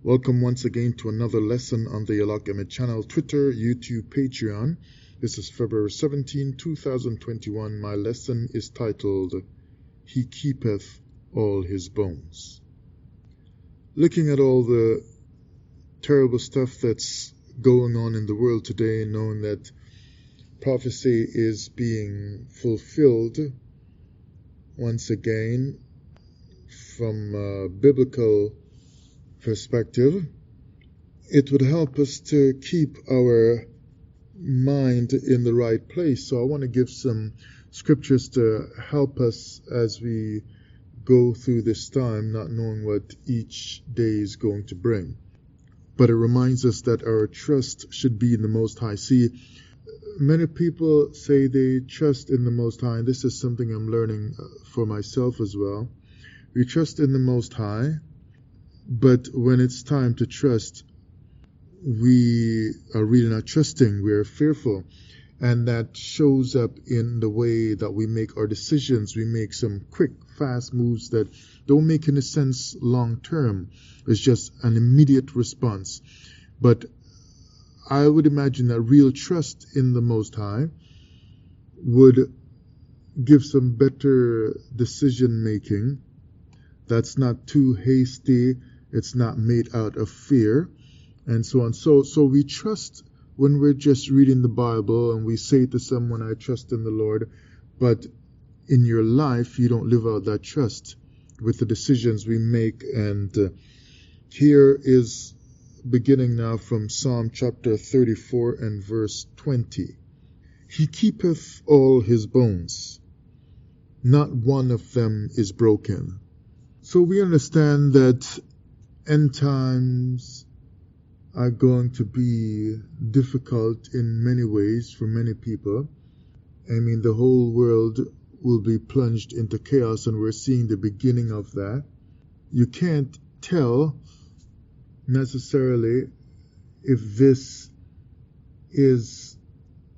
Welcome once again to another lesson on the Yalak channel, Twitter, YouTube, Patreon. This is February 17, 2021. My lesson is titled, He Keepeth All His Bones. Looking at all the terrible stuff that's going on in the world today, knowing that prophecy is being fulfilled once again from a biblical perspective, it would help us to keep our mind in the right place. So I want to give some scriptures to help us as we go through this time, not knowing what each day is going to bring. But it reminds us that our trust should be in the Most High. See, many people say they trust in the Most High, and this is something I'm learning for myself as well. We trust in the Most High, but when it's time to trust, we are really not trusting. We are fearful. And that shows up in the way that we make our decisions. We make some quick, fast moves that don't make any sense long term. It's just an immediate response. But I would imagine that real trust in the Most High would give some better decision making. That's not too hasty. It's not made out of fear, and so on. So we trust when we're just reading the Bible and we say to someone, I trust in the Lord, but in your life, you don't live out that trust with the decisions we make. And here is beginning now from Psalm chapter 34 and verse 20. He keepeth all his bones. Not one of them is broken. So we understand that end times are going to be difficult in many ways for many people. I mean, the whole world will be plunged into chaos, and we're seeing the beginning of that. You can't tell necessarily if this is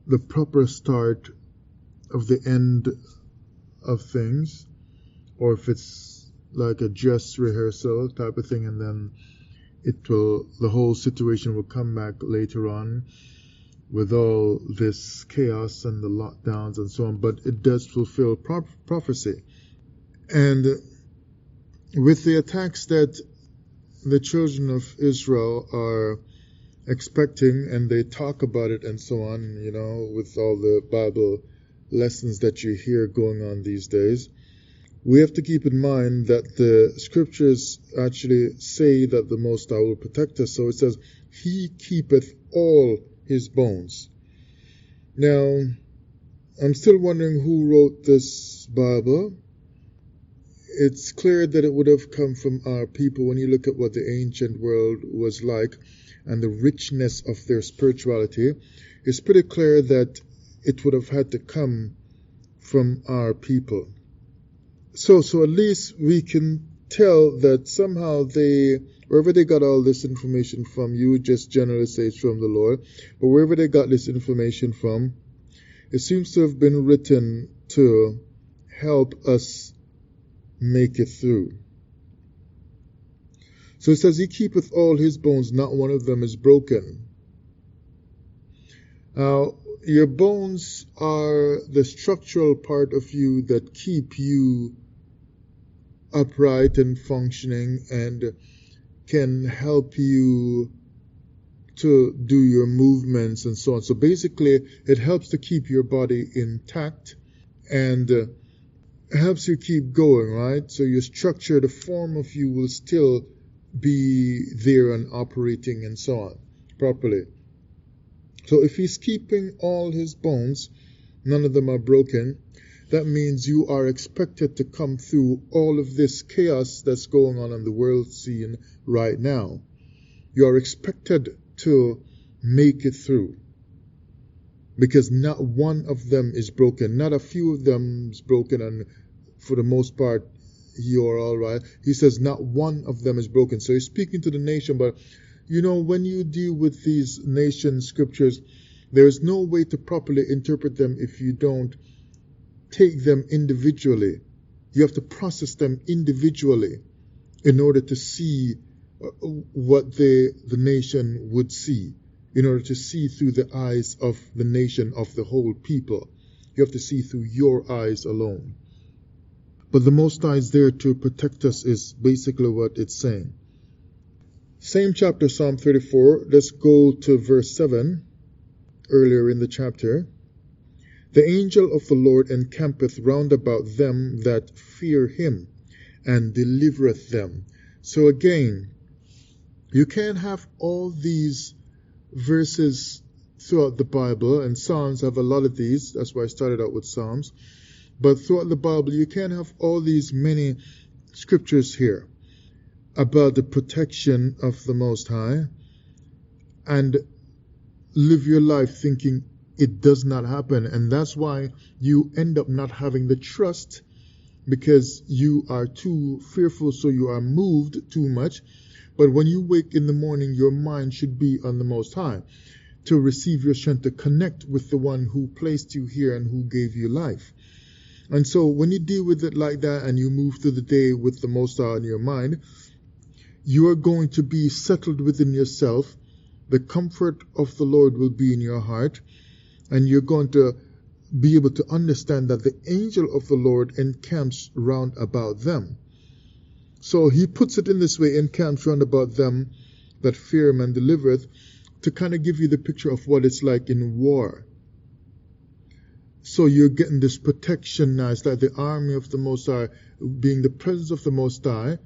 the proper start of the end of things, or if it's like a dress rehearsal type of thing, and then the whole situation will come back later on with all this chaos and the lockdowns and so on. But it does fulfill prophecy. And with the attacks that the children of Israel are expecting, and they talk about it and so on, with all the Bible lessons that you hear going on these days, we have to keep in mind that the scriptures actually say that the Most High will protect us. So it says, He keepeth all his bones. Now, I'm still wondering who wrote this Bible. It's clear that it would have come from our people when you look at what the ancient world was like and the richness of their spirituality. It's pretty clear that it would have had to come from our people. So at least we can tell that somehow wherever they got all this information from, you just generally say it's from the Lord, but wherever they got this information from, it seems to have been written to help us make it through. So it says, He keepeth all his bones, not one of them is broken. Now, your bones are the structural part of you that keep you upright and functioning and can help you to do your movements and so on. So basically, it helps to keep your body intact and helps you keep going, right? So your structure, the form of you will still be there and operating and so on properly. So if he's keeping all his bones, none of them are broken, that means you are expected to come through all of this chaos that's going on the world scene right now. You are expected to make it through, because not one of them is broken. Not a few of them is broken, and for the most part, you're all right. He says not one of them is broken. So he's speaking to the nation, but when you deal with these nation scriptures, there is no way to properly interpret them if you don't take them individually. You have to process them individually in order to see what the nation would see, in order to see through the eyes of the nation, of the whole people. You have to see through your eyes alone. But the Most High is there to protect us, is basically what it's saying. Same chapter, Psalm 34. Let's go to verse 7, earlier in the chapter. The angel of the Lord encampeth round about them that fear him, and delivereth them. So again, you can't have all these verses throughout the Bible, and Psalms have a lot of these. That's why I started out with Psalms. But throughout the Bible, you can't have all these many scriptures here about the protection of the Most High and live your life thinking it does not happen. And that's why you end up not having the trust, because you are too fearful, so you are moved too much. But when you wake in the morning, your mind should be on the Most High, to receive your strength, to connect with the one who placed you here and who gave you life. And so when you deal with it like that and you move through the day with the Most High in your mind, you are going to be settled within yourself. The comfort of the Lord will be in your heart, and you're going to be able to understand that the angel of the Lord encamps round about them. So he puts it in this way, encamps round about them that fear him and delivereth, to kind of give you the picture of what it's like in war. So you're getting this protection now. It's like the army of the Most High, being the presence of the Most High,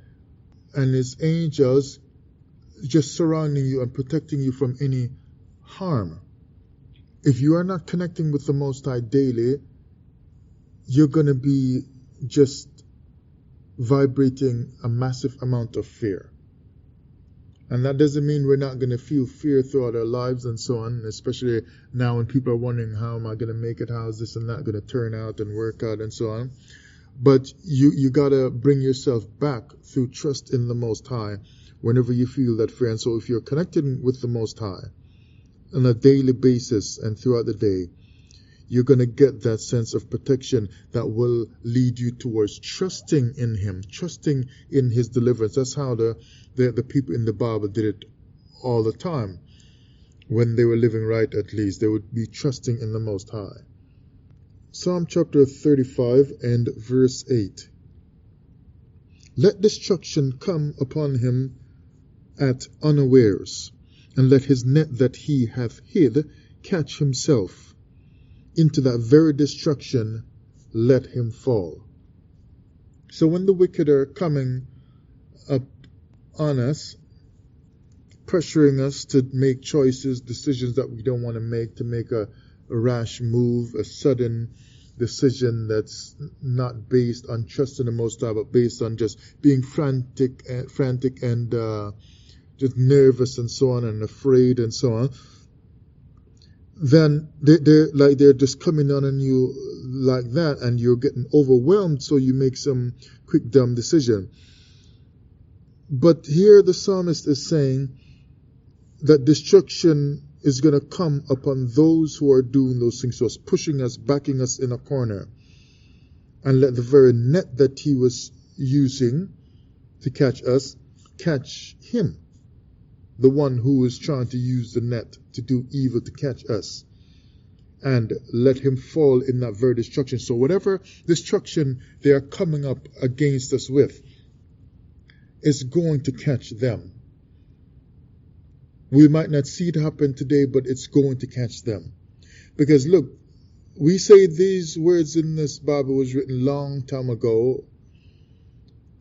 and his angels just surrounding you and protecting you from any harm. If you are not connecting with the Most High daily, you're going to be just vibrating a massive amount of fear. And that doesn't mean we're not going to feel fear throughout our lives and so on, especially now when people are wondering, how am I going to make it? How is this and that going to turn out and work out and so on? But you got to bring yourself back through trust in the Most High whenever you feel that fear. And so if you're connected with the Most High on a daily basis and throughout the day, you're going to get that sense of protection that will lead you towards trusting in him, trusting in his deliverance. That's how the people in the Bible did it all the time. When they were living right, at least, they would be trusting in the Most High. Psalm chapter 35 and verse 8. Let destruction come upon him at unawares, and let his net that he hath hid catch himself. Into that very destruction let him fall. So when the wicked are coming up on us, pressuring us to make choices, decisions that we don't want to make a rash move, a sudden decision that's not based on trust in the Most High, but based on just being frantic and just nervous and so on, and afraid and so on, then they're just coming on you like that, and you're getting overwhelmed, so you make some quick dumb decision. But here the psalmist is saying that destruction is going to come upon those who are doing those things, so it's pushing us, backing us in a corner, and let the very net that he was using to catch us catch him, the one who is trying to use the net to do evil to catch us, and let him fall in that very destruction. So whatever destruction they are coming up against us with is going to catch them. We might not see it happen today, but it's going to catch them. Because look, we say these words in this Bible was written long time ago,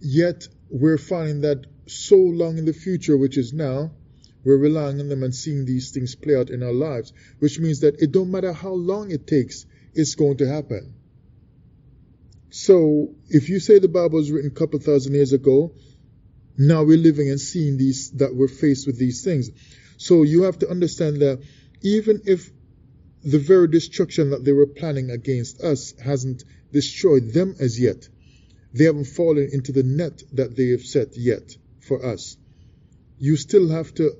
yet we're finding that so long in the future, which is now, we're relying on them and seeing these things play out in our lives, which means that it don't matter how long it takes, it's going to happen. So if you say the Bible was written a couple thousand years ago, now we're living and seeing these, that we're faced with these things. So you have to understand that even if the very destruction that they were planning against us hasn't destroyed them as yet, they haven't fallen into the net that they have set yet for us, you still have to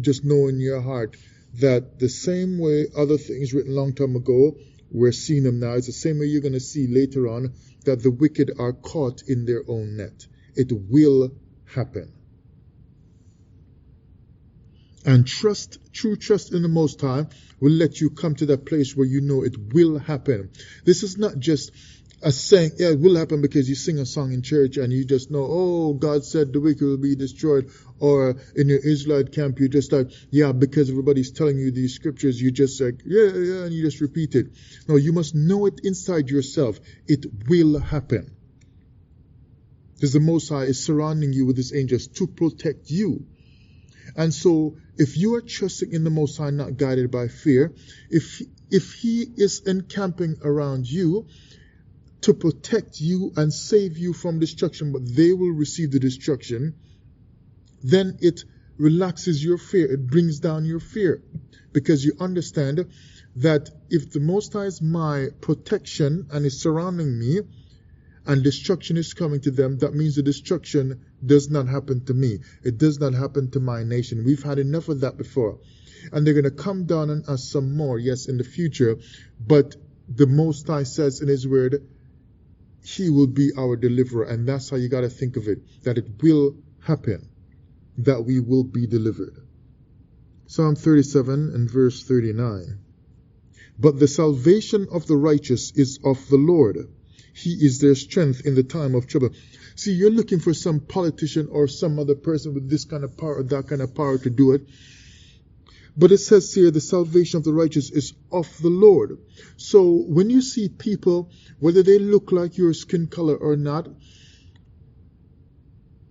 just know in your heart that the same way other things written long time ago, we're seeing them now, it's the same way you're going to see later on that the wicked are caught in their own net. It will happen. And true trust in the Most High will let you come to that place where you know it will happen. This is not just a saying, yeah, it will happen because you sing a song in church and you just know, oh, God said the wicked will be destroyed. Or in your Israelite camp, you just like, yeah, because everybody's telling you these scriptures, you just like, yeah, and you just repeat it. No, you must know it inside yourself. It will happen. Because the Most High is surrounding you with His angels to protect you. And so, if you are trusting in the Most High, not guided by fear, if He is encamping around you to protect you and save you from destruction, but they will receive the destruction, then it relaxes your fear. It brings down your fear. Because you understand that if the Most High is my protection and is surrounding me, and destruction is coming to them, that means the destruction does not happen to me. It does not happen to my nation. We've had enough of that before. And they're going to come down on us some more, yes, in the future. But the Most High says in His word, He will be our deliverer. And that's how you got to think of it, that it will happen, that we will be delivered. Psalm 37 and verse 39. But the salvation of the righteous is of the Lord. He is their strength in the time of trouble. See, you're looking for some politician or some other person with this kind of power or that kind of power to do it. But it says here, the salvation of the righteous is of the Lord. So when you see people, whether they look like your skin color or not,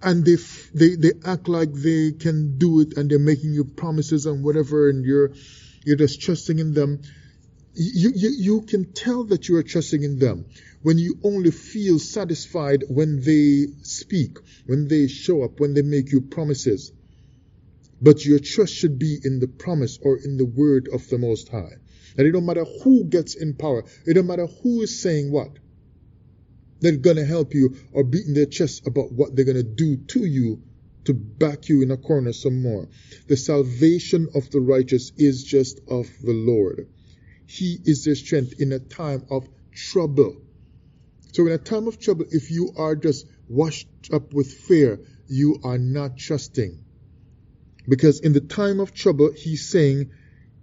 and they act like they can do it, and they're making you promises and whatever, and you're just trusting in them, you can tell that you are trusting in them when you only feel satisfied when they speak, when they show up, when they make you promises. But your trust should be in the promise or in the word of the Most High. And it don't matter who gets in power. It don't matter who is saying what. They're going to help you or beating their chest about what they're going to do to you to back you in a corner some more. The salvation of the righteous is just of the Lord. He is their strength in a time of trouble. So in a time of trouble, if you are just washed up with fear, you are not trusting. Because in the time of trouble, He's saying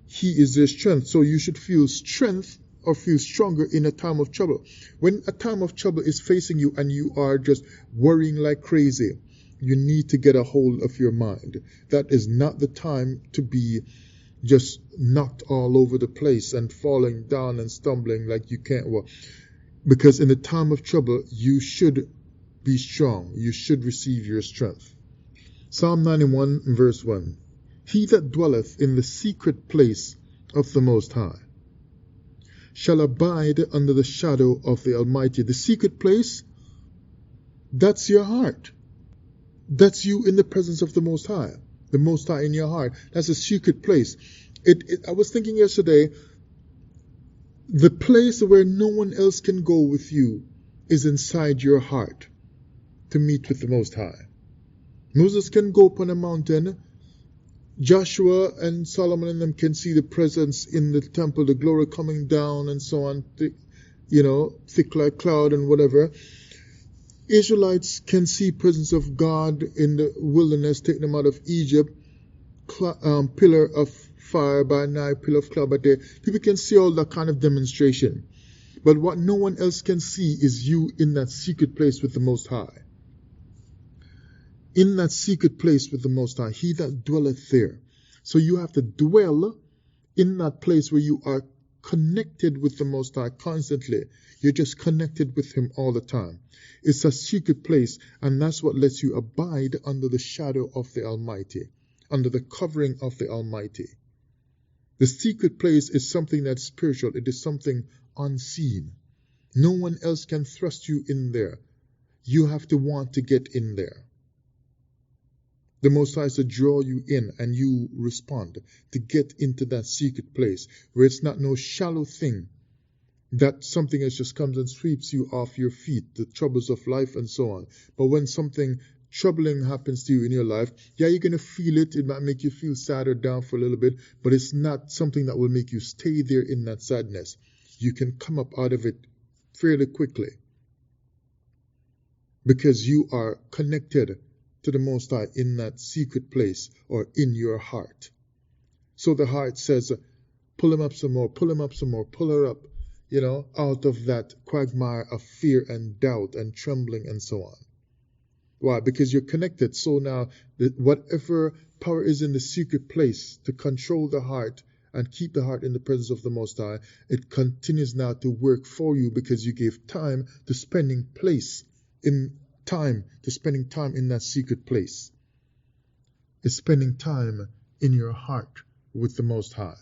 He is their strength. So you should feel strength or feel stronger in a time of trouble. When a time of trouble is facing you and you are just worrying like crazy, you need to get a hold of your mind. That is not the time to be just knocked all over the place and falling down and stumbling like you can't walk. Because in the time of trouble, you should be strong. You should receive your strength. Psalm 91 verse 1. He that dwelleth in the secret place of the Most High shall abide under the shadow of the Almighty. The secret place, that's your heart. That's you in the presence of the Most High. The Most High in your heart. That's a secret place. I was thinking yesterday, the place where no one else can go with you is inside your heart to meet with the Most High. Moses can go up on a mountain. Joshua and Solomon and them can see the presence in the temple, the glory coming down and so on, thick like cloud and whatever. Israelites can see presence of God in the wilderness, taking them out of Egypt, pillar of fire by night, pillar of cloud by day. People can see all that kind of demonstration. But what no one else can see is you in that secret place with the Most High. In that secret place with the Most High, He that dwelleth there. So you have to dwell in that place where you are connected with the Most High constantly. You're just connected with Him all the time. It's a secret place, and that's what lets you abide under the shadow of the Almighty, under the covering of the Almighty. The secret place is something that's spiritual. It is something unseen. No one else can thrust you in there. You have to want to get in there. The Most High is to draw you in and you respond to get into that secret place where it's not no shallow thing that something else just comes and sweeps you off your feet, the troubles of life and so on. But when something troubling happens to you in your life, yeah, you're going to feel it. It might make you feel sad or down for a little bit, but it's not something that will make you stay there in that sadness. You can come up out of it fairly quickly because you are connected to the Most High in that secret place or in your heart. So the heart says, pull him up some more, pull him up some more, pull her up, out of that quagmire of fear and doubt and trembling and so on. Why? Because you're connected. So now, whatever power is in the secret place to control the heart and keep the heart in the presence of the Most High, it continues now to work for you because you gave time to spending time in that secret place. It's spending time in your heart with the Most High.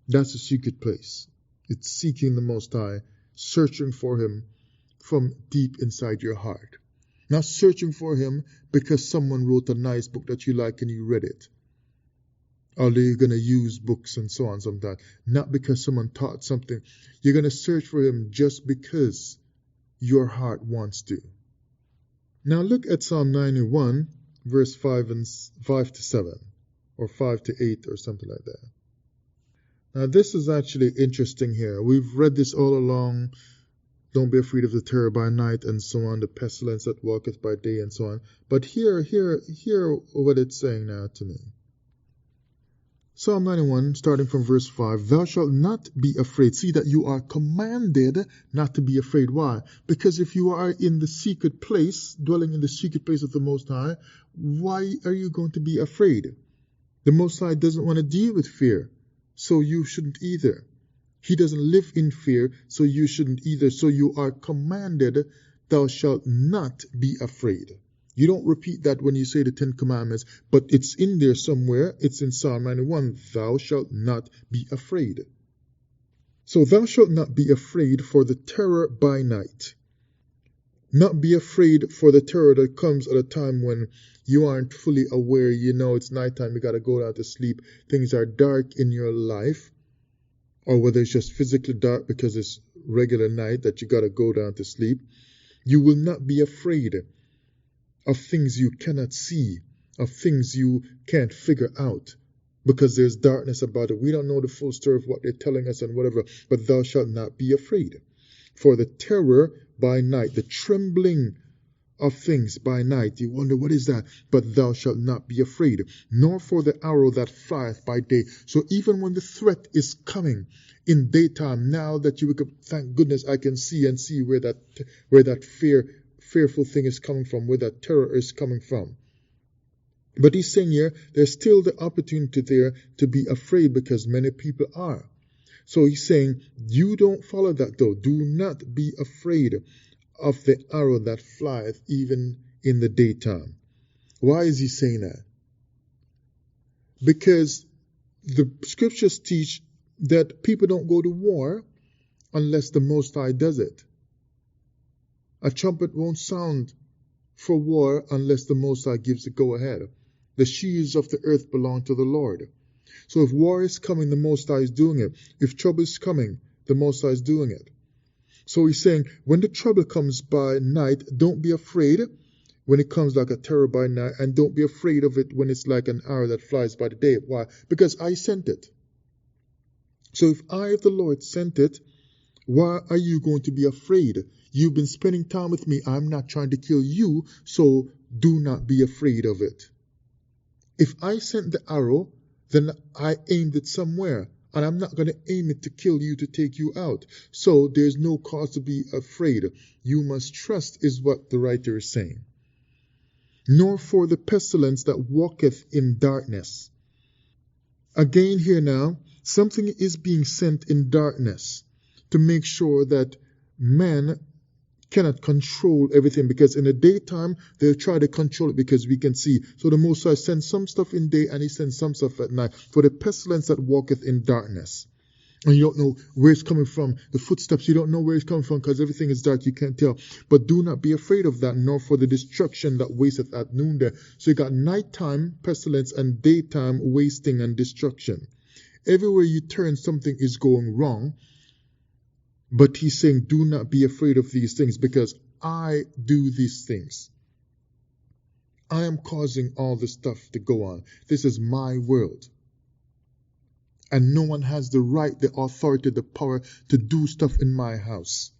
That's a secret place. It's seeking the Most High, searching for Him from deep inside your heart. Not searching for Him because someone wrote a nice book that you like and you read it. Although you're going to use books and so on sometimes. Not because someone taught something. You're going to search for Him just because your heart wants to. Now look at Psalm 91, verse 5 to 7. Or 5 to 8 or something like that. Now this is actually interesting here. We've read this all along. Don't be afraid of the terror by night and so on, the pestilence that walketh by day and so on. But hear what it's saying now to me. Psalm 91, starting from verse 5, thou shalt not be afraid. See that you are commanded not to be afraid. Why? Because if you are in the secret place, dwelling in the secret place of the Most High, why are you going to be afraid? The Most High doesn't want to deal with fear, so you shouldn't either. He doesn't live in fear, so you shouldn't either. So you are commanded, thou shalt not be afraid. You don't repeat that when you say the 10 Commandments, but it's in there somewhere. It's in Psalm 91, thou shalt not be afraid. So thou shalt not be afraid for the terror by night. Not be afraid for the terror that comes at a time when you aren't fully aware, it's nighttime, you got to go down to sleep, things are dark in your life, or whether it's just physically dark because it's regular night that you got to go down to sleep. You will not be afraid of things you cannot see, of things you can't figure out, because there's darkness about it. We don't know the full story of what they're telling us and whatever, but thou shalt not be afraid. For the terror by night, the trembling of things by night, you wonder what is that? But thou shalt not be afraid, nor for the arrow that flieth by day. So even when the threat is coming in daytime, now that you wake up, thank goodness I can see where that fearful thing is coming from, where that terror is coming from. But he's saying here, there's still the opportunity there to be afraid because many people are. So he's saying, you don't follow that though. Do not be afraid of the arrow that flieth even in the daytime. Why is he saying that? Because the scriptures teach that people don't go to war unless the Most High does it. A trumpet won't sound for war unless the Most High gives the go-ahead. The sheaves of the earth belong to the Lord. So if war is coming, the Most High is doing it. If trouble is coming, the Most High is doing it. So he's saying, when the trouble comes by night, don't be afraid when it comes like a terror by night, and don't be afraid of it when it's like an arrow that flies by the day. Why? Because I sent it. So if I, the Lord, sent it, why are you going to be afraid? You've been spending time with me. I'm not trying to kill you, so do not be afraid of it. If I sent the arrow, then I aimed it somewhere, and I'm not going to aim it to kill you, to take you out. So there's no cause to be afraid. You must trust, is what the writer is saying. Nor for the pestilence that walketh in darkness. Again here now, something is being sent in darkness to make sure that man cannot control everything, because in the daytime they'll try to control it because we can see. So the Most High sends some stuff in day and he sends some stuff at night for the pestilence that walketh in darkness. And you don't know where it's coming from. The footsteps, you don't know where it's coming from because everything is dark, you can't tell. But do not be afraid of that, nor for the destruction that wasteth at noonday. So you got nighttime pestilence and daytime wasting and destruction. Everywhere you turn, something is going wrong. But he's saying, do not be afraid of these things, because I do these things. I am causing all this stuff to go on. This is my world. And no one has the right, the authority, the power to do stuff in my house.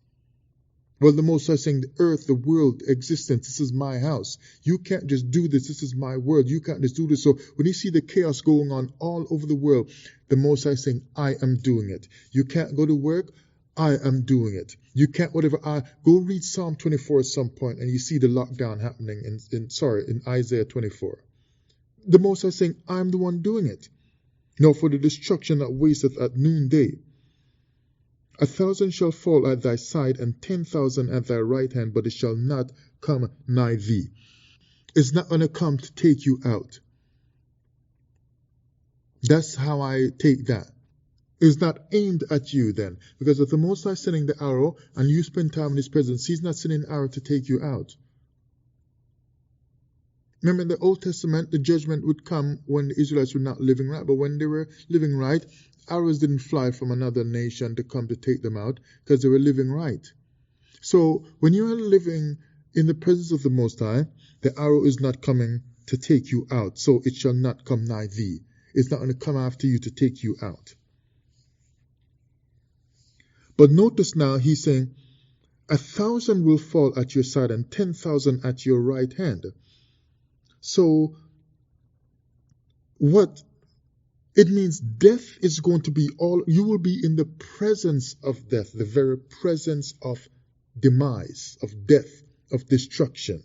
Well, the Most High is saying, the earth, the world, existence, this is my house. You can't just do this. This is my world. You can't just do this. So when you see the chaos going on all over the world, the Most High is saying, I am doing it. You can't go to work. I am doing it. You can't, whatever. Go read Psalm 24 at some point and you see the lockdown happening in Isaiah 24. The Most High is saying, I'm the one doing it. No, for the destruction that wasteth at noonday. 1,000 shall fall at thy side, and 10,000 at thy right hand, but it shall not come nigh thee. It's not going to come to take you out. That's how I take that. It's not aimed at you then. Because if the Most High is sending the arrow, and you spend time in His presence, He's not sending an arrow to take you out. Remember in the Old Testament, the judgment would come when the Israelites were not living right. But when they were living right, arrows didn't fly from another nation to come to take them out because they were living right. So when you are living in the presence of the Most High, the arrow is not coming to take you out. So it shall not come nigh thee. It's not going to come after you to take you out. But notice now, he's saying, 1,000 will fall at your side and 10,000 at your right hand. So what it means, death is going to be you will be in the presence of death, the very presence of demise, of death, of destruction.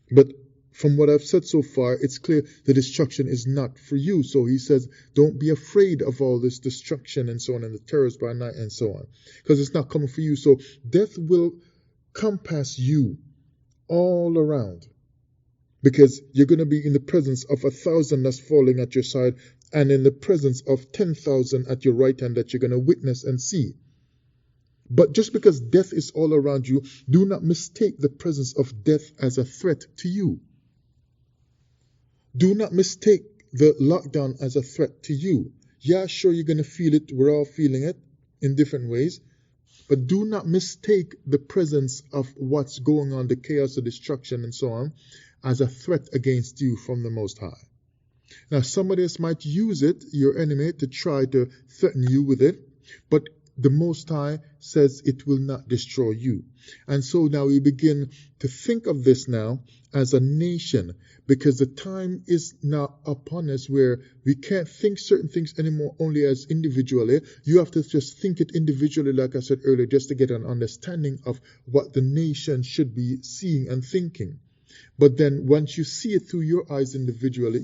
But from what I've said so far, it's clear the destruction is not for you. So he says, don't be afraid of all this destruction and so on, and the terrors by night and so on, because it's not coming for you. So death will compass you all around, because you're going to be in the presence of 1,000 that's falling at your side, and in the presence of 10,000 at your right hand that you're going to witness and see. But just because death is all around you, do not mistake the presence of death as a threat to you. Do not mistake the lockdown as a threat to you. Yeah, sure, you're going to feel it. We're all feeling it in different ways. But do not mistake the presence of what's going on, the chaos, the destruction, and so on, as a threat against you from the Most High. Now, somebody else might use it, your enemy, to try to threaten you with it, but the Most High says it will not destroy you. And so now we begin to think of this now as a nation, because the time is now upon us where we can't think certain things anymore only as individually. You have to just think it individually, like I said earlier, just to get an understanding of what the nation should be seeing and thinking. But then once you see it through your eyes individually,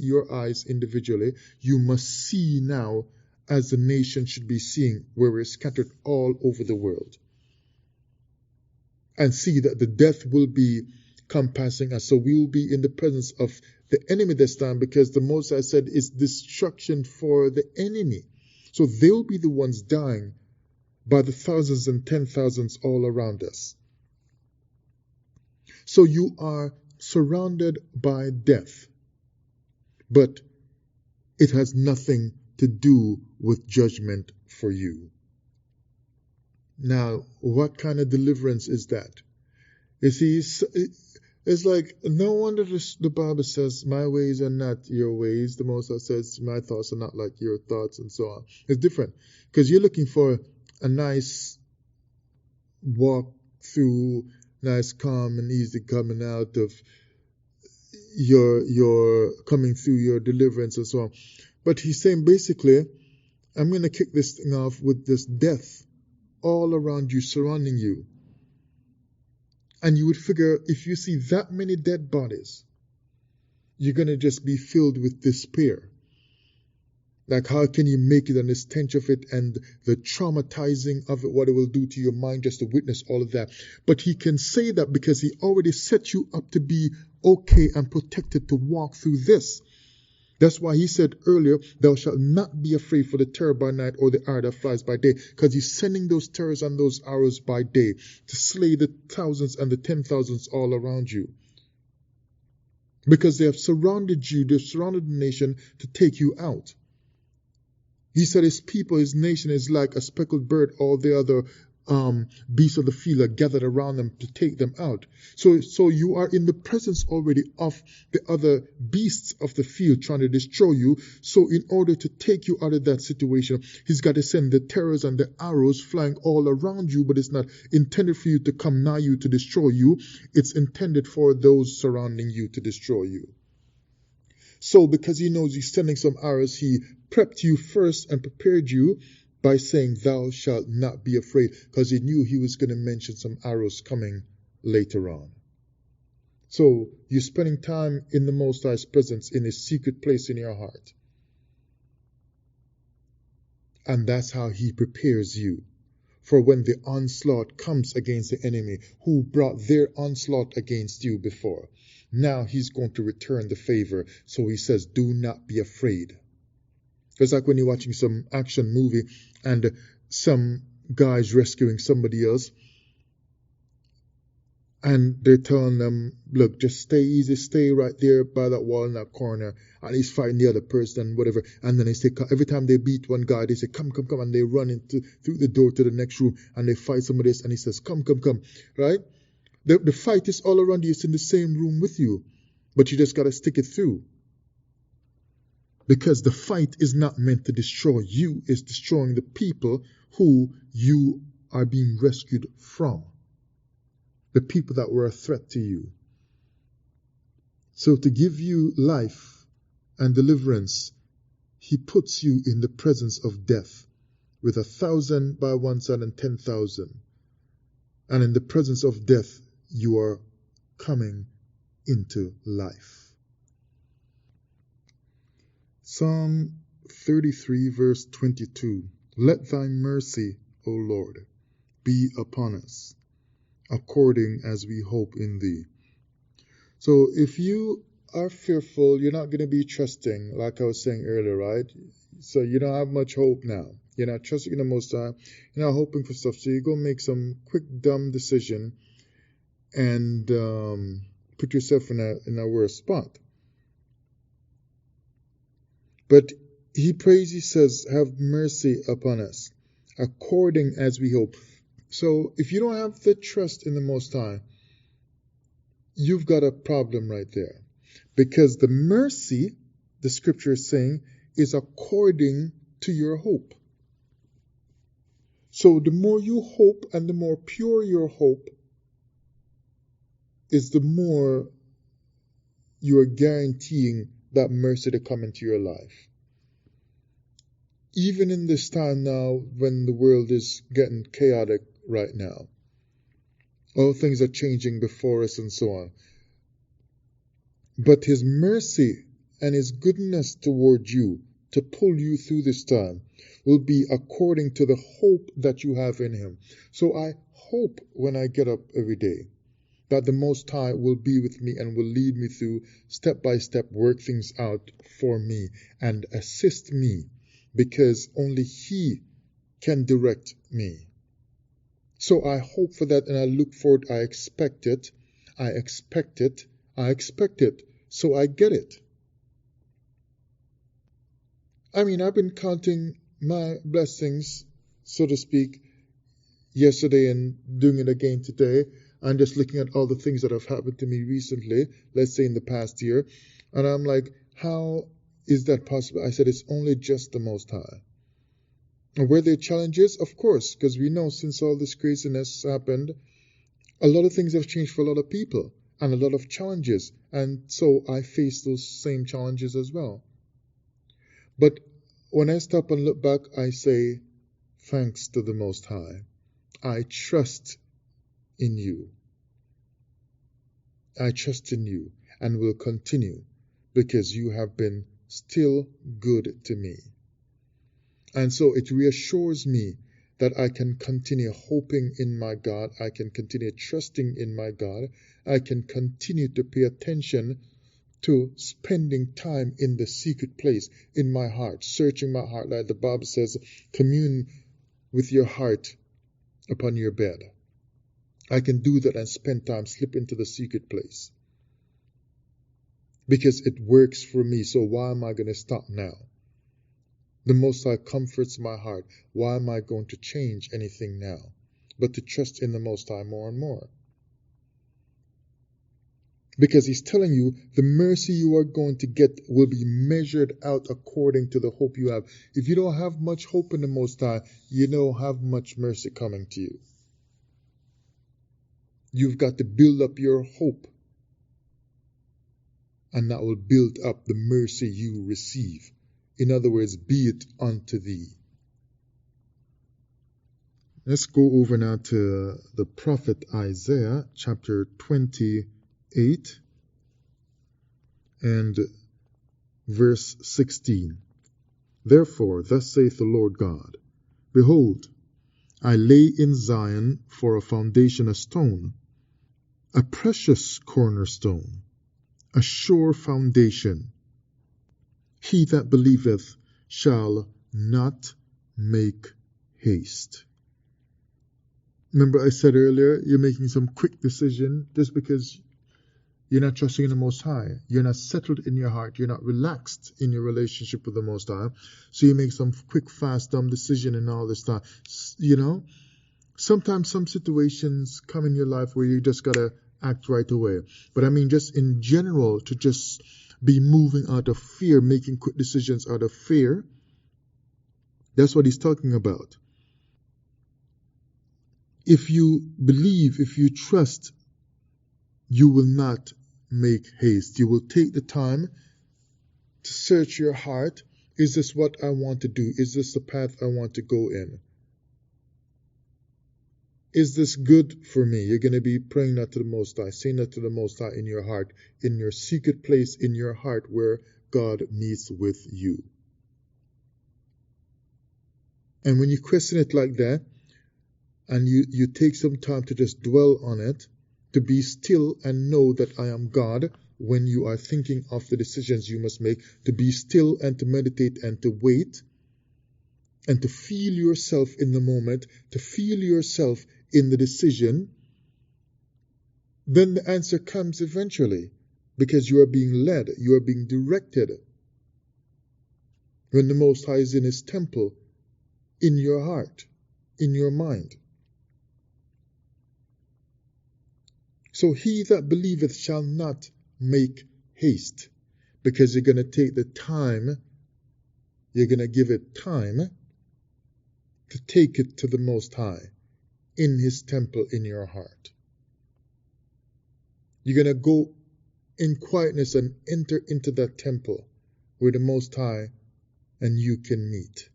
you must see now as the nation should be seeing, where we're scattered all over the world. And see that the death will be compassing us. So we will be in the presence of the enemy this time, because the Most High said is destruction for the enemy. So they'll be the ones dying by the thousands and 10,000s all around us. So you are surrounded by death, but it has nothing to do with judgment for you. Now, what kind of deliverance is that? You see, it's like, no wonder the Bible says, my ways are not your ways. The Most High says, my thoughts are not like your thoughts, and so on. It's different, because you're looking for a nice walk through, nice, calm, and easy coming out of your coming through your deliverance and so on. But he's saying, basically, I'm going to kick this thing off with this death all around you, surrounding you. And you would figure, if you see that many dead bodies, you're going to just be filled with despair. Like, how can you make it, and the stench of it and the traumatizing of it, what it will do to your mind just to witness all of that. But he can say that because he already set you up to be okay and protected to walk through this. That's why he said earlier, thou shalt not be afraid for the terror by night or the arrow that flies by day, because he's sending those terrors and those arrows by day to slay the thousands and the 10,000s all around you. Because they have surrounded you, they've surrounded the nation to take you out. He said his people, his nation is like a speckled bird, all the other beasts of the field are gathered around them to take them out. So you are in the presence already of the other beasts of the field trying to destroy you. So in order to take you out of that situation, he's got to send the terrors and the arrows flying all around you, but it's not intended for you to come nigh you to destroy you. It's intended for those surrounding you to destroy you. So because he knows he's sending some arrows, he prepped you first and prepared you by saying, thou shalt not be afraid, because he knew he was going to mention some arrows coming later on. So you're spending time in the Most High's presence in a secret place in your heart. And that's how he prepares you for when the onslaught comes against the enemy who brought their onslaught against you before. Now he's going to return the favor. So he says, do not be afraid. It's like when you're watching some action movie and some guy's rescuing somebody else and they're telling them, look, just stay easy, stay right there by that wall in that corner, and he's fighting the other person and whatever. And then they say, every time they beat one guy, they say, come, and they run through the door to the next room and they fight somebody else and he says, come, right? The fight is all around you. It's in the same room with you, but you just got to stick it through. Because the fight is not meant to destroy you, it's destroying the people who you are being rescued from. The people that were a threat to you. So to give you life and deliverance, he puts you in the presence of death with 1,000 by one side and 10,000. And in the presence of death, you are coming into life. Psalm 33 verse 22. Let thy mercy, O Lord, be upon us, according as we hope in thee. So if you are fearful, you're not going to be trusting, like I was saying earlier, right? So you don't have much hope now. You're not trusting in the Most High. You're not hoping for stuff. So you go make some quick, dumb decision and put yourself in a worse spot. But he prays, he says, have mercy upon us, according as we hope. So if you don't have the trust in the Most High, you've got a problem right there. Because the mercy, the scripture is saying, is according to your hope. So the more you hope and the more pure your hope is, the more you are guaranteeing that mercy to come into your life. Even in this time now when the world is getting chaotic right now, all things are changing before us and so on. But his mercy and his goodness toward you to pull you through this time will be according to the hope that you have in him. So I hope when I get up every day that the Most High will be with me and will lead me through step by step, work things out for me and assist me, because only he can direct me. So I hope for that and I look forward. I expect it. So I get it. I mean, I've been counting my blessings, so to speak, yesterday and doing it again today. I'm just looking at all the things that have happened to me recently, let's say in the past year. And I'm like, how is that possible? I said, it's only just the Most High. And were there challenges? Of course, because we know since all this craziness happened, a lot of things have changed for a lot of people and a lot of challenges. And so I face those same challenges as well. But when I stop and look back, I say, thanks to the Most High. I trust in you. I trust in you and will continue, because you have been still good to me. And so it reassures me that I can continue hoping in my God. I can continue trusting in my God. I can continue to pay attention to spending time in the secret place in my heart, searching my heart. Like the Bible says, commune with your heart upon your bed. I can do that and spend time, slip into the secret place, because it works for me. So why am I going to stop now? The Most High comforts my heart. Why am I going to change anything now? but to trust in the Most High more and more. Because he's telling you the mercy you are going to get will be measured out according to the hope you have. If you don't have much hope in the Most High, you don't have much mercy coming to you. You've got to build up your hope, and that will build up the mercy you receive. In other words, be it unto thee. Let's go over now to the prophet Isaiah, chapter 28 and verse 16. Therefore, thus saith the Lord God, Behold, I lay in Zion for a foundation a stone, a precious cornerstone, a sure foundation. He that believeth shall not make haste. Remember I said earlier, you're making some quick decision just because you're not trusting in the Most High. You're not settled in your heart. You're not relaxed in your relationship with the Most High. So you make some quick, fast, dumb decision and all this stuff. You know, sometimes some situations come in your life where you just got to act right away. But I mean, just in general, to just be moving out of fear, making quick decisions out of fear, that's what he's talking about. If you believe, if you trust, you will not make haste. You will take the time to search your heart. Is this what I want to do? Is this the path I want to go in? Is this good for me? You're going to be praying that to the Most High, saying that to the Most High in your heart, in your secret place in your heart where God meets with you. And when you question it like that, and you take some time to just dwell on it, to be still and know that I am God when you are thinking of the decisions you must make, to be still and to meditate and to wait, and to feel yourself in the moment, to feel yourself in the decision, then the answer comes eventually, because you are being led, you are being directed. When the Most High is in His temple, in your heart, in your mind. So he that believeth shall not make haste, because you're going to take the time, you're going to give it time to take it to the Most High in His temple in your heart. You're going to go in quietness and enter into that temple where the Most High and you can meet.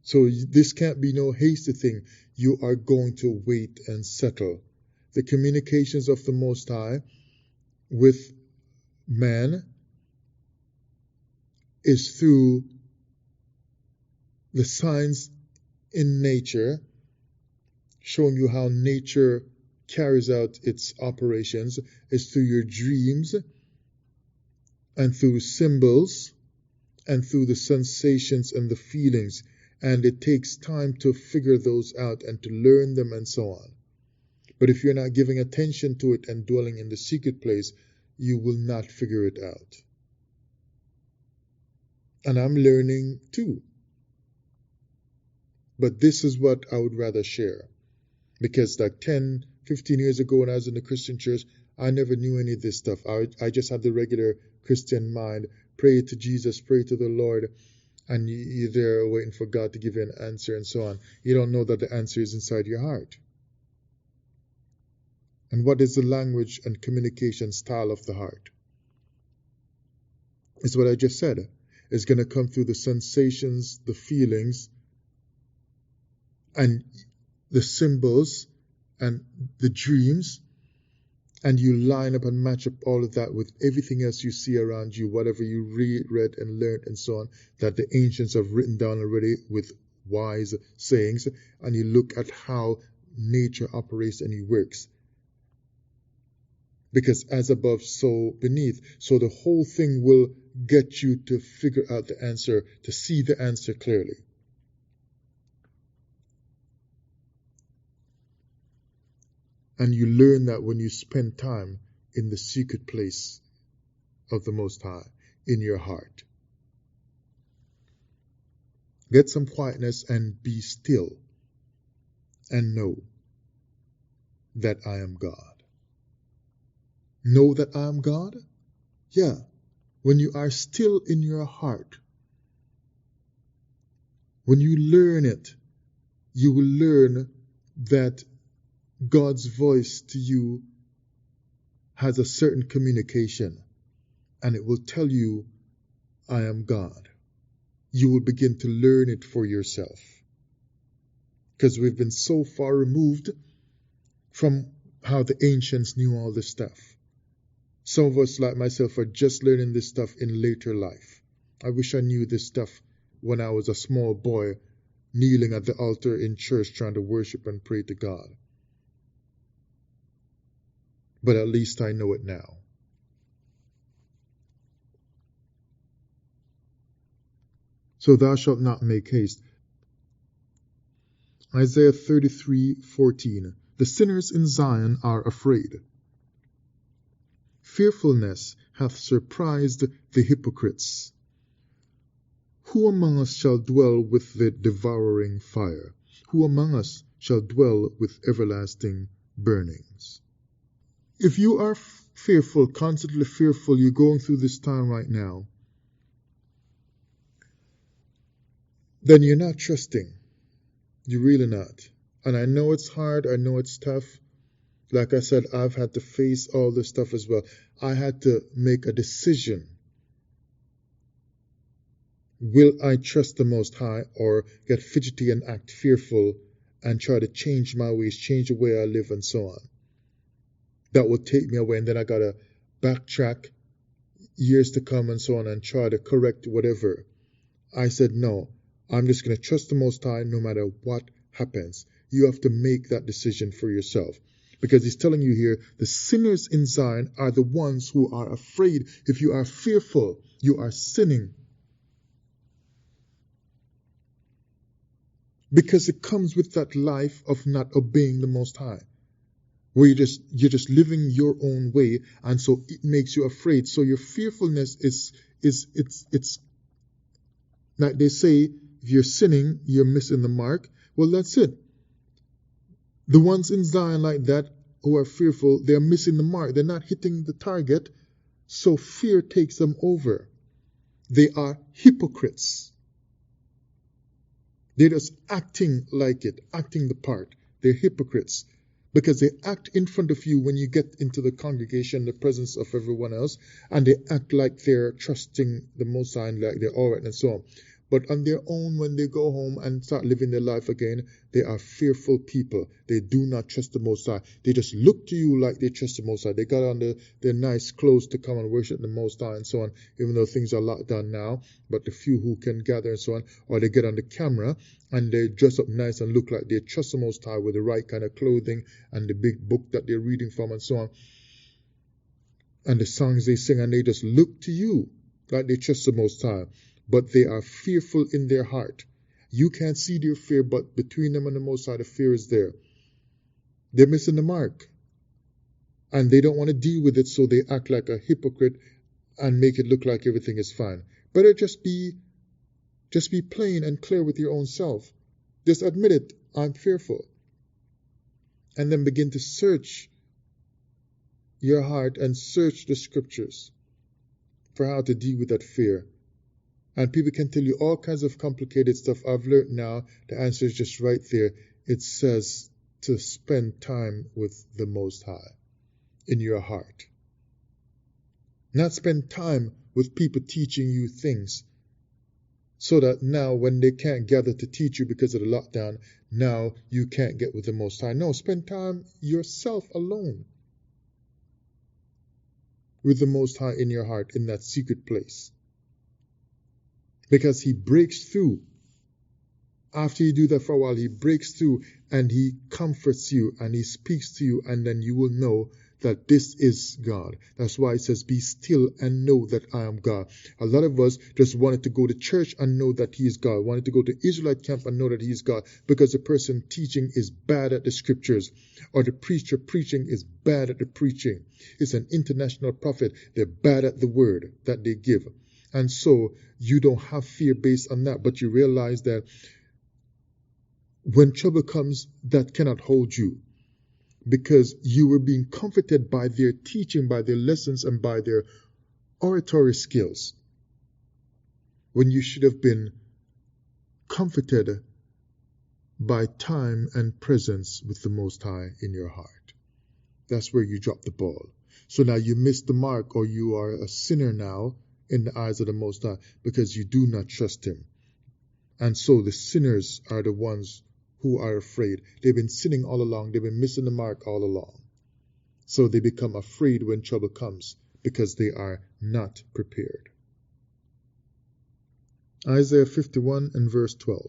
So this can't be no hasty thing. You are going to wait and settle. The communications of the Most High with man is through the signs in nature, showing you how nature carries out its operations. Is through your dreams and through symbols and through the sensations and the feelings. And it takes time to figure those out and to learn them and so on. But if you're not giving attention to it and dwelling in the secret place, you will not figure it out. And I'm learning too. But this is what I would rather share. Because like 10, 15 years ago when I was in the Christian church, I never knew any of this stuff. I just had the regular Christian mind. Pray to Jesus, pray to the Lord. And you're there waiting for God to give you an answer and so on. You don't know that the answer is inside your heart. And what is the language and communication style of the heart? It's what I just said. It's going to come through the sensations, the feelings, and the symbols, and the dreams. And you line up and match up all of that with everything else you see around you, whatever you read and learned and so on, that the ancients have written down already with wise sayings, and you look at how nature operates and it works. Because as above, so beneath. So the whole thing will get you to figure out the answer, to see the answer clearly. And you learn that when you spend time in the secret place of the Most High, in your heart. Get some quietness and be still. and know that I am God. Know that I am God? Yeah. When you are still in your heart, when you learn it, you will learn that God's voice to you has a certain communication, and it will tell you, I am God. You will begin to learn it for yourself. Because we've been so far removed from how the ancients knew all this stuff. Some of us, like myself, are just learning this stuff in later life. I wish I knew this stuff when I was a small boy, kneeling at the altar in church trying to worship and pray to God. But at least I know it now. So thou shalt not make haste. Isaiah 33:14. The sinners in Zion are afraid. Fearfulness hath surprised the hypocrites. Who among us shall dwell with the devouring fire? Who among us shall dwell with everlasting burnings? If you are fearful, constantly fearful, you're going through this time right now, then you're not trusting. You're really not. And I know it's hard. I know it's tough. Like I said, I've had to face all this stuff as well. I had to make a decision. Will I trust the Most High or get fidgety and act fearful and try to change my ways, change the way I live and so on? That will take me away, and then I got to backtrack years to come and so on and try to correct whatever. I said, no, I'm just going to trust the Most High no matter what happens. You have to make that decision for yourself. Because he's telling you here, the sinners in Zion are the ones who are afraid. If you are fearful, you are sinning. Because it comes with that life of not obeying the Most High, where you're just living your own way, and so it makes you afraid. So your fearfulness is like they say, if you're sinning, you're missing the mark. Well, that's it. The ones in Zion like that who are fearful, they're missing the mark. They're not hitting the target, so fear takes them over. They are hypocrites. They're just acting like it, acting the part. They're hypocrites because they act in front of you when you get into the congregation, the presence of everyone else, and they act like they're trusting the Most High, like they're all right and so on. But on their own, when they go home and start living their life again, they are fearful people. They do not trust the Most High. They just look to you like they trust the Most High. They got on their nice clothes to come and worship the Most High and so on, even though things are locked down now. But the few who can gather and so on, or they get on the camera and they dress up nice and look like they trust the Most High with the right kind of clothing and the big book that they're reading from and so on, and the songs they sing, and they just look to you like they trust the Most High. But they are fearful in their heart. You can't see their fear, but between them and the Most High, the fear is there. They're missing the mark. And they don't want to deal with it, so they act like a hypocrite and make it look like everything is fine. Better just be plain and clear with your own self. Just admit it, I'm fearful. And then begin to search your heart and search the scriptures for how to deal with that fear. And people can tell you all kinds of complicated stuff. I've learned now the answer is just right there. It says to spend time with the Most High in your heart. Not spend time with people teaching you things so that now when they can't gather to teach you because of the lockdown, now you can't get with the Most High. No, spend time yourself alone with the Most High in your heart in that secret place. Because he breaks through. After you do that for a while, he breaks through and he comforts you and he speaks to you, and then you will know that this is God. That's why it says, be still and know that I am God. A lot of us just wanted to go to church and know that he is God. Wanted to go to Israelite camp and know that he is God because the person teaching is bad at the scriptures, or the preacher preaching is bad at the preaching. It's an international prophet. They're bad at the word that they give. And so you don't have fear based on that, but you realize that When trouble comes, that cannot hold you, because you were being comforted by their teaching, by their lessons, and by their oratory skills, when you should have been comforted by time and presence with the Most High in your heart. That's where you drop the ball. So now you miss the mark, or you are a sinner now in the eyes of the Most High, because you do not trust Him. And so the sinners are the ones who are afraid. They've been sinning all along. They've been missing the mark all along. So they become afraid when trouble comes, because they are not prepared. Isaiah 51 and verse 12.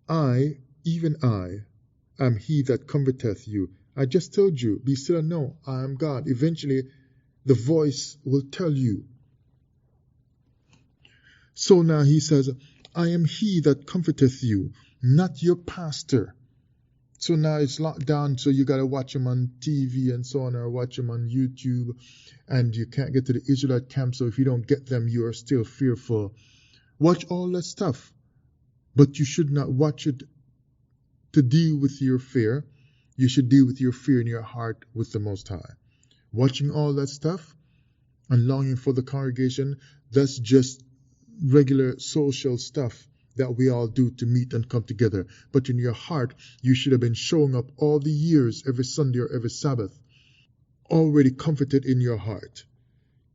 I, even I, am he that comforteth you. I just told you, be still and know, I am God. Eventually, the voice will tell you. So now he says, I am he that comforteth you, not your pastor. So now it's locked down, so you got to watch him on TV and so on, or watch him on YouTube, and you can't get to the Israelite camp, so if you don't get them, you are still fearful. Watch all that stuff, but you should not watch it to deal with your fear. You should deal with your fear in your heart with the Most High. Watching all that stuff and longing for the congregation, that's just regular social stuff that we all do to meet and come together. But in your heart, you should have been showing up all the years, every Sunday or every Sabbath, already comforted in your heart.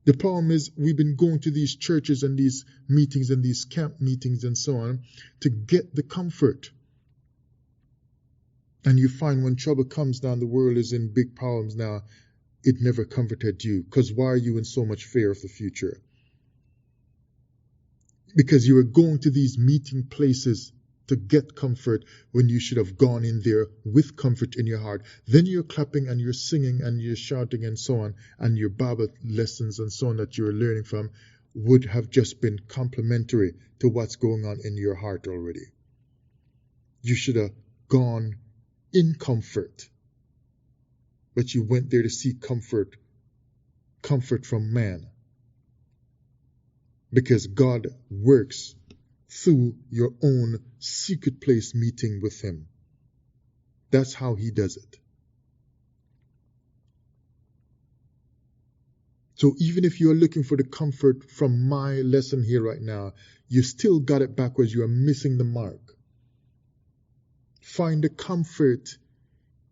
The problem is, we've been going to these churches and these meetings and these camp meetings and so on to get the comfort. And you find when trouble comes down, the world is in big problems now, it never comforted you. Because why are you in so much fear of the future? Because you were going to these meeting places to get comfort when you should have gone in there with comfort in your heart. Then you're clapping and you're singing and you're shouting and so on, and your Bible lessons and so on that you're learning from would have just been complementary to what's going on in your heart already. You should have gone in comfort, but you went there to seek comfort from man, because God works through your own secret place meeting with Him. That's how He does it. So even if you are looking for the comfort from my lesson here right now, you still got it backwards. You are missing the mark. Find the comfort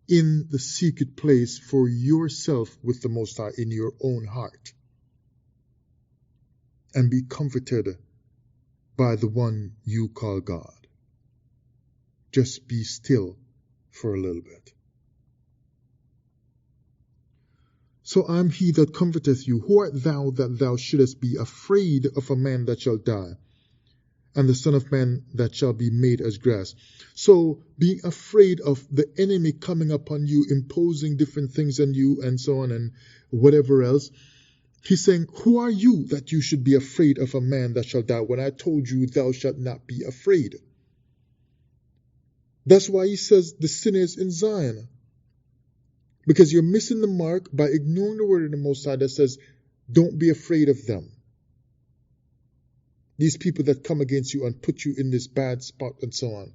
in the secret place for yourself with the Most High in your own heart. And be comforted by the one you call God. Just be still for a little bit. So I am he that comforteth you. Who art thou that thou shouldest be afraid of a man that shall die, and the Son of Man that shall be made as grass? So being afraid of the enemy coming upon you, imposing different things on you and so on and whatever else, he's saying, who are you that you should be afraid of a man that shall die, when I told you thou shalt not be afraid? That's why he says the sinners in Zion. Because you're missing the mark by ignoring the word of the Most High that says, don't be afraid of them. These people that come against you and put you in this bad spot and so on.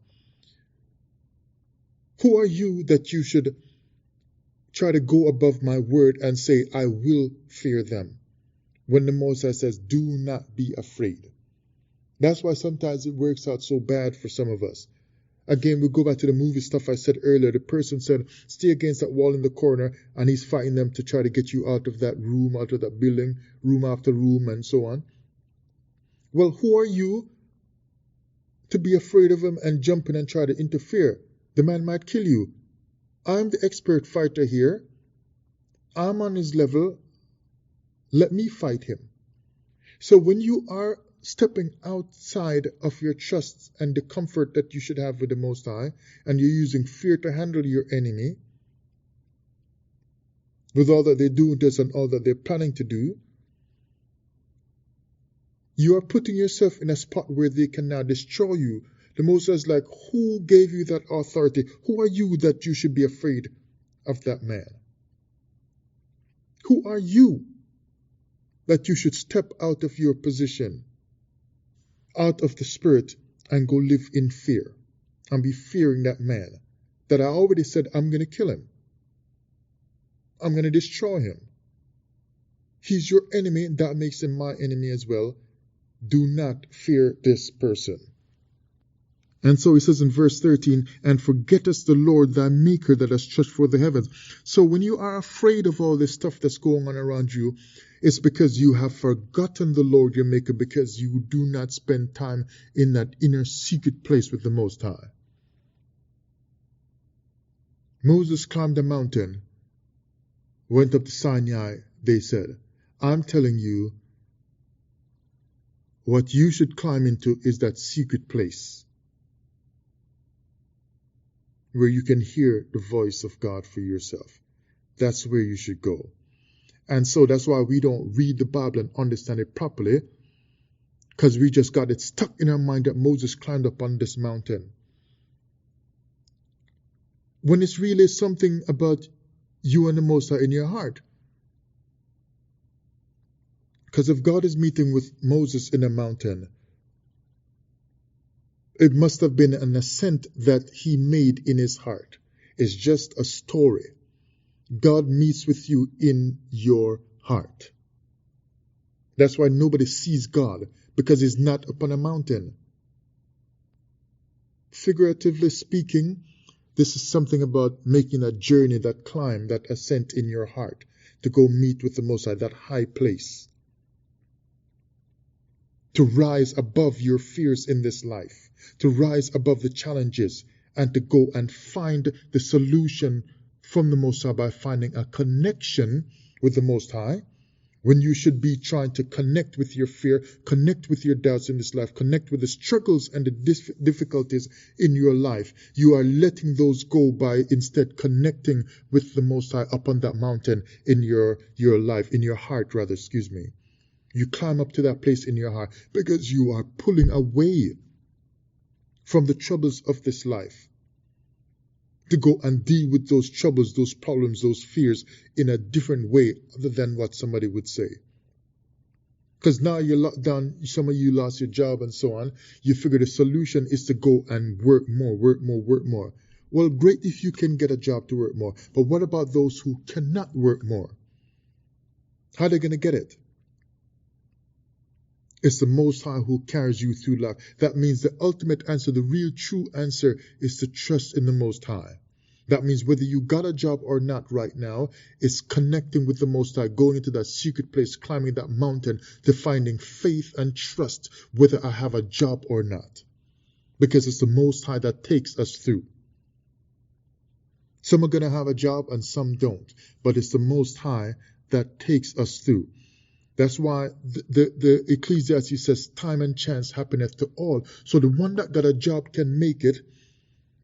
Who are you that you should try to go above my word and say, I will fear them, when the Most High says, do not be afraid? That's why sometimes it works out so bad for some of us. Again, we go back to the movie stuff I said earlier. The person said, stay against that wall in the corner, and he's fighting them to try to get you out of that room, out of that building, room after room, and so on. Well, who are you to be afraid of him and jump in and try to interfere? The man might kill you. I'm the expert fighter here. I'm on his level. Let me fight him. So when you are stepping outside of your trust and the comfort that you should have with the Most High, and you're using fear to handle your enemy, with all that they're doing to us and all that they're planning to do, you are putting yourself in a spot where they can now destroy you. The Most High is like, who gave you that authority? Who are you that you should be afraid of that man? Who are you that you should step out of your position, out of the spirit, and go live in fear? and be fearing that man that I already said I'm going to kill him. I'm going to destroy him. He's your enemy. That makes him my enemy as well. Do not fear this person. And so he says in verse 13, and forgettest the Lord thy maker that has stretched forth the heavens. So when you are afraid of all this stuff that's going on around you, it's because you have forgotten the Lord your maker, because you do not spend time in that inner secret place with the Most High. Moses climbed a mountain, went up to Sinai. They said, I'm telling you, what you should climb into is that secret place where you can hear the voice of God for yourself. That's where you should go. And so that's why we don't read the Bible and understand it properly, because we just got it stuck in our mind that Moses climbed up on this mountain, when it's really something about you and the Most High in your heart. Because if God is meeting with Moses in a mountain, it must have been an ascent that he made in his heart. It's just a story. God meets with you in your heart. That's why nobody sees God, because he's not upon a mountain. Figuratively speaking, this is something about making that journey, that climb, that ascent in your heart, to go meet with the Most High, that high place. To rise above your fears in this life, to rise above the challenges, and to go and find the solution from the Most High by finding a connection with the Most High, when you should be trying to connect with your fear, connect with your doubts in this life, connect with the struggles and the difficulties in your life. You are letting those go by instead connecting with the Most High up on that mountain in your life, in your heart rather, You climb up to that place in your heart because you are pulling away from the troubles of this life to go and deal with those troubles, those problems, those fears in a different way other than what somebody would say. Because now you're locked down, some of you lost your job and so on. You figure the solution is to go and work more. Well, great if you can get a job to work more. But what about those who cannot work more? How are they going to get it? It's the Most High who carries you through life. That means the ultimate answer, the real true answer, is to trust in the Most High. That means whether you got a job or not right now, it's connecting with the Most High, going into that secret place, climbing that mountain, to finding faith and trust whether I have a job or not. Because it's the Most High that takes us through. Some are going to have a job and some don't. But it's the Most High that takes us through. That's why the Ecclesiastes says time and chance happeneth to all. So the one that got a job can make it,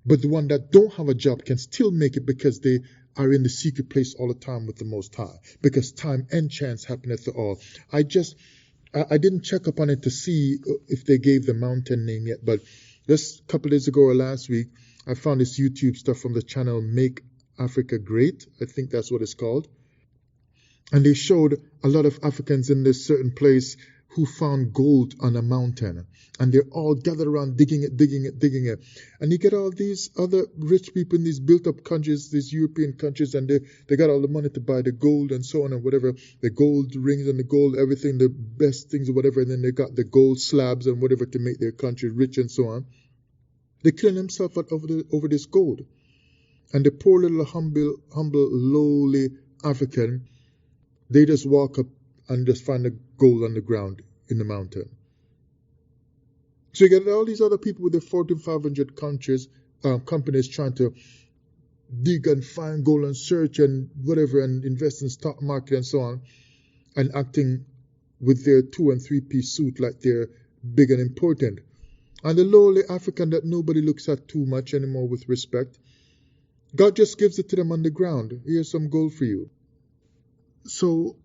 but the one that don't have a job can still make it because they are in the secret place all the time with the Most High. Because time and chance happeneth to all. I didn't check up on it to see if they gave the mountain name yet, but just a couple of days ago or last week, I found this YouTube stuff from the channel Make Africa Great. I think that's what it's called. And they showed a lot of Africans in this certain place who found gold on a mountain. And they're all gathered around digging it. And you get all these other rich people in these built-up countries, these European countries, and they got all the money to buy the gold and so on and whatever, the gold rings and the gold, everything, the best things or whatever, and then they got the gold slabs and whatever to make their country rich and so on. They're killing themselves over this gold. And the poor little humble, lowly African, they just walk up and just find the gold on the ground in the mountain. So you get all these other people with their 4,500 companies trying to dig and find gold and search and whatever and invest in stock market and so on, and acting with their 2- and 3-piece suit like they're big and important. And the lowly African that nobody looks at too much anymore with respect, God just gives it to them on the ground. Here's some gold for you. So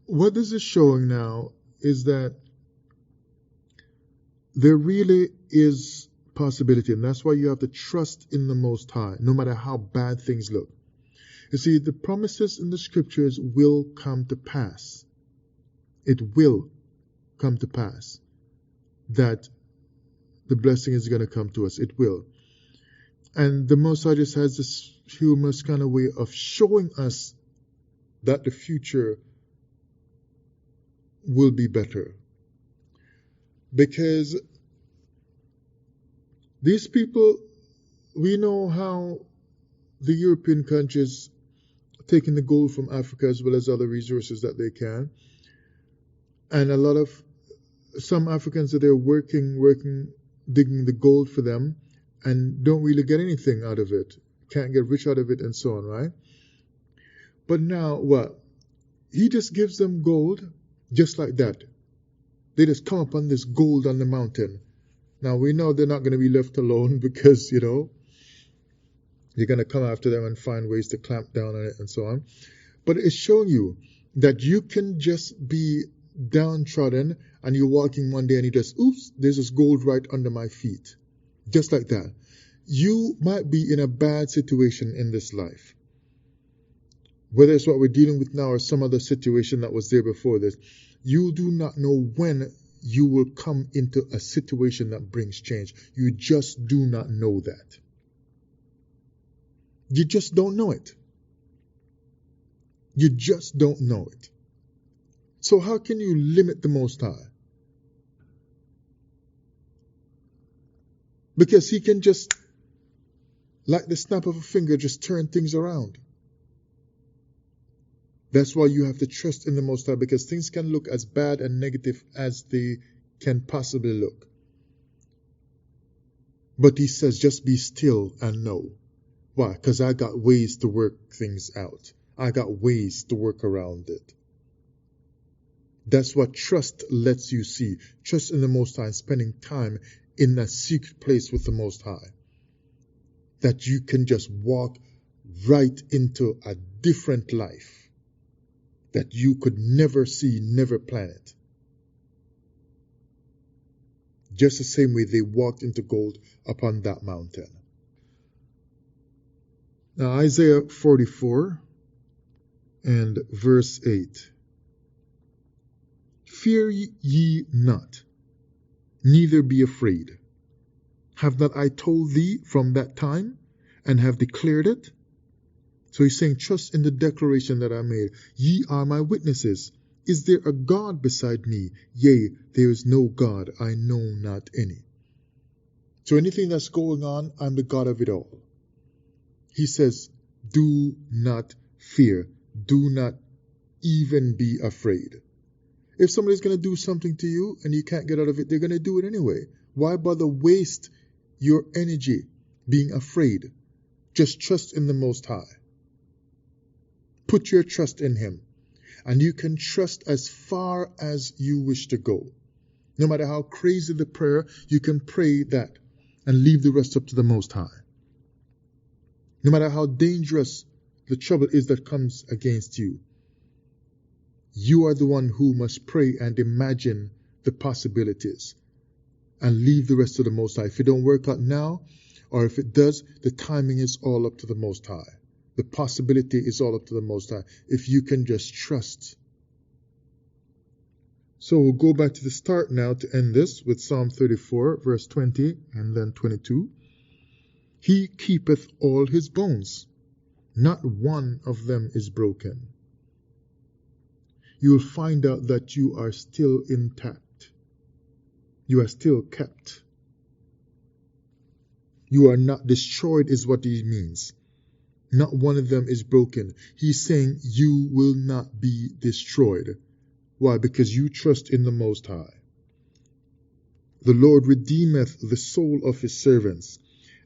what this is showing now is that there really is possibility, and that's why you have to trust in the Most High, no matter how bad things look. You see, the promises in the scriptures will come to pass. It will come to pass that the blessing is going to come to us. It will. And the Most High just has this humorous kind of way of showing us that the future will be better. Because these people, we know how the European countries are taking the gold from Africa as well as other resources that they can. And some Africans are there working, digging the gold for them and don't really get anything out of it. Can't get rich out of it and so on, right? But now what? He just gives them gold just like that. They just come upon this gold on the mountain. Now we know they're not going to be left alone because, you're going to come after them and find ways to clamp down on it and so on. But it's showing you that you can just be downtrodden and you're walking one day and you just, oops, there's this gold right under my feet. Just like that. You might be in a bad situation in this life. Whether it's what we're dealing with now or some other situation that was there before this, you do not know when you will come into a situation that brings change. You just do not know that. You just don't know it. You just don't know it. So how can you limit the Most High? Because he can just, like the snap of a finger, just turn things around. That's why you have to trust in the Most High, because things can look as bad and negative as they can possibly look. But he says, just be still and know. Why? Because I got ways to work things out. I got ways to work around it. That's what trust lets you see. Trust in the Most High, spending time in that secret place with the Most High. That you can just walk right into a different life that you could never see, never plan it. Just the same way they walked into gold upon that mountain. Now Isaiah 44 and verse 8. Fear ye not, neither be afraid. Have not I told thee from that time, and have declared it? So he's saying, trust in the declaration that I made. Ye are my witnesses. Is there a God beside me? Yea, there is no God, I know not any. So anything that's going on, I'm the God of it all. He says, do not fear. Do not even be afraid. If somebody's going to do something to you and you can't get out of it, they're going to do it anyway. Why bother waste your energy being afraid? Just trust in the Most High. Put your trust in Him. And you can trust as far as you wish to go. No matter how crazy the prayer, you can pray that and leave the rest up to the Most High. No matter how dangerous the trouble is that comes against you, you are the one who must pray and imagine the possibilities and leave the rest to the Most High. If it don't work out now, or if it does, the timing is all up to the Most High. The possibility is all up to the Most High. If you can just trust. So we'll go back to the start now to end this with Psalm 34, verse 20 and then 22. He keepeth all his bones. Not one of them is broken. You will find out that you are still intact. You are still kept. You are not destroyed is what he means. Not one of them is broken. He's saying you will not be destroyed. Why? Because you trust in the Most High. The Lord redeemeth the soul of his servants,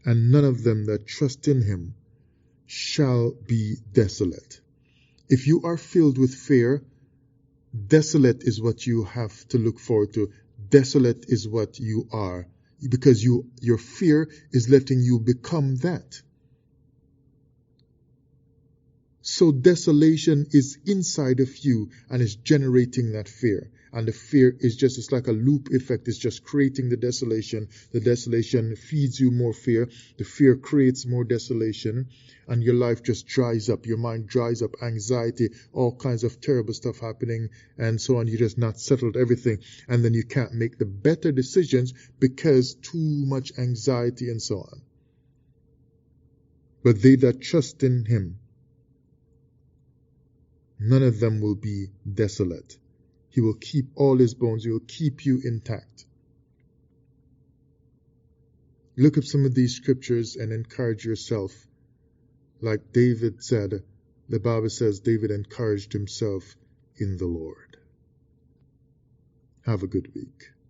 and none of them that trust in him shall be desolate. If you are filled with fear, desolate is what you have to look forward to. Desolate is what you are, because your fear is letting you become that. So desolation is inside of you and is generating that fear. And the fear is just, it's like a loop effect. It's just creating the desolation. The desolation feeds you more fear. The fear creates more desolation. And your life just dries up. Your mind dries up. Anxiety, all kinds of terrible stuff happening and so on. You just not settled everything. And then you can't make the better decisions because too much anxiety and so on. But they that trust in him, none of them will be desolate. He will keep all his bones. He will keep you intact. Look up some of these scriptures and encourage yourself. Like David said, the Bible says David encouraged himself in the Lord. Have a good week.